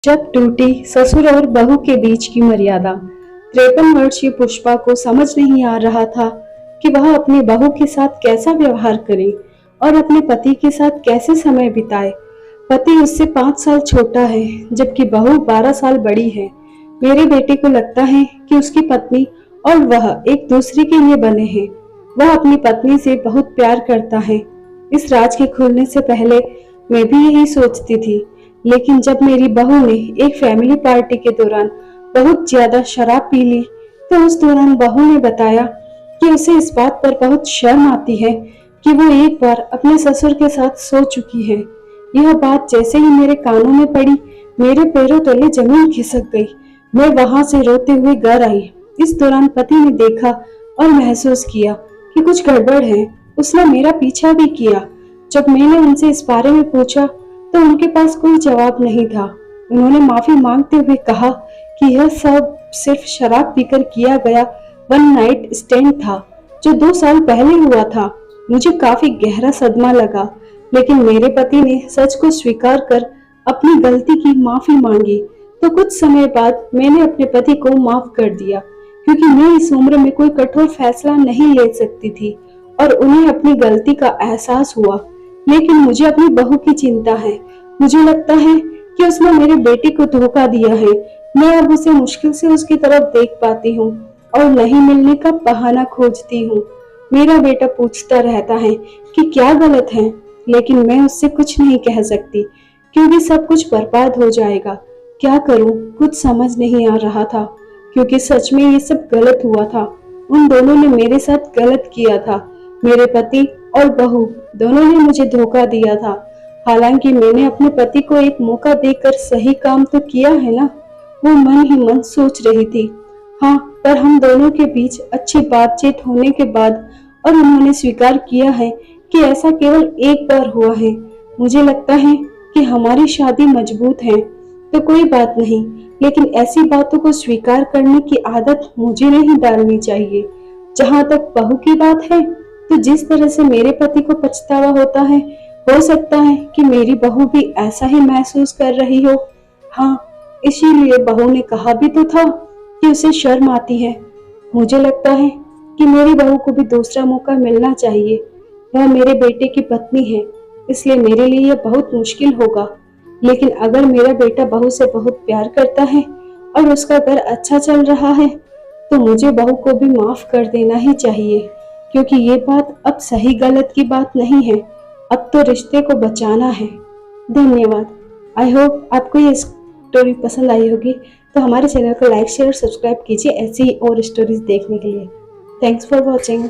जब टूटी ससुर और बहू के बीच की मर्यादा। 53 वर्षीय पुष्पा को समझ नहीं आ रहा था कि वह अपनी बहू के साथ कैसा व्यवहार करे और अपने पति के साथ कैसे समय बिताए। पति उससे 5 साल छोटा है, जबकि बहू 12 साल बड़ी है। मेरे बेटे को लगता है कि उसकी पत्नी और वह एक दूसरे के लिए बने हैं। वह अपनी पत्नी से बहुत प्यार करता है। इस राज के खुलने से पहले मैं भी यही सोचती थी, लेकिन जब मेरी बहू ने एक फैमिली पार्टी के दौरान बहुत ज्यादा शराब पी ली, तो उस दौरान बहू ने बताया कि उसे इस बात पर बहुत शर्म आती है कि वो एक बार अपने ससुर के साथ सो चुकी है। यह बात जैसे ही मेरे कानों में पड़ी, मेरे पैरों तले जमीन खिसक गई। मैं वहां से रोते हुए घर आई। इस दौरान पति ने देखा और महसूस किया कि कुछ गड़बड़ है। उसने मेरा पीछा भी किया। जब मैंने उनसे इस बारे में पूछा तो उनके पास कोई जवाब नहीं था। उन्होंने माफी मांगते हुए कहा कि यह सब सिर्फ शराब पीकर किया गया वन नाइट स्टैंड था, जो 2 साल पहले हुआ था। मुझे काफी गहरा सदमा लगा, लेकिन मेरे पति ने सच को स्वीकार कर अपनी गलती की माफी मांगी। तो कुछ समय बाद मैंने अपने पति को माफ कर दिया, क्योंकि मैं इस उम्र में कोई कठोर फैसला नहीं ले सकती थी और उन्हें अपनी गलती का एहसास हुआ। लेकिन मुझे अपनी बहू की चिंता है। मुझे लगता है कि उसने मेरे बेटे को धोखा दिया है। मैं अब उसे मुश्किल से उसकी तरफ देख पाती हूँ और नहीं मिलने का बहाना खोजती हूँ। मेरा बेटा पूछता रहता है कि क्या गलत है, लेकिन मैं उससे कुछ नहीं कह सकती, क्योंकि सब कुछ बर्बाद हो जाएगा। क्या करूँ, कुछ समझ नहीं आ रहा था, क्योंकि सच में ये सब गलत हुआ था। उन दोनों ने मेरे साथ गलत किया था। मेरे पति और बहू दोनों ने मुझे धोखा दिया था। हालांकि मैंने अपने पति को एक मौका देकर सही काम तो किया है ना, वो मन ही मन सोच रही थी। हाँ, पर हम दोनों के बीच अच्छी बातचीत होने के बाद और उन्होंने स्वीकार किया है कि ऐसा केवल एक बार हुआ है। मुझे लगता है कि हमारी शादी मजबूत है तो कोई बात नहीं, लेकिन ऐसी बातों को स्वीकार करने की आदत मुझे नहीं डालनी चाहिए। जहाँ तक बहू की बात है, तो जिस तरह से मेरे पति को पछतावा होता है, हो सकता है कि मेरी बहू भी ऐसा ही महसूस कर रही हो। हाँ, इसीलिए बहू ने कहा भी तो था कि उसे शर्म आती है। मुझे लगता है कि मेरी बहू को भी दूसरा मौका मिलना चाहिए। वह मेरे बेटे की पत्नी है, इसलिए मेरे लिए यह बहुत मुश्किल होगा। लेकिन अगर मेरा बेटा बहू से बहुत प्यार करता है और उसका घर अच्छा चल रहा है, तो मुझे बहू को भी माफ कर देना ही चाहिए, क्योंकि ये बात अब सही गलत की बात नहीं है। अब तो रिश्ते को बचाना है। धन्यवाद। आई होप आपको ये स्टोरी पसंद आई होगी, तो हमारे चैनल को लाइक शेयर और सब्सक्राइब कीजिए ऐसी ही और स्टोरीज देखने के लिए। Thanks for watching.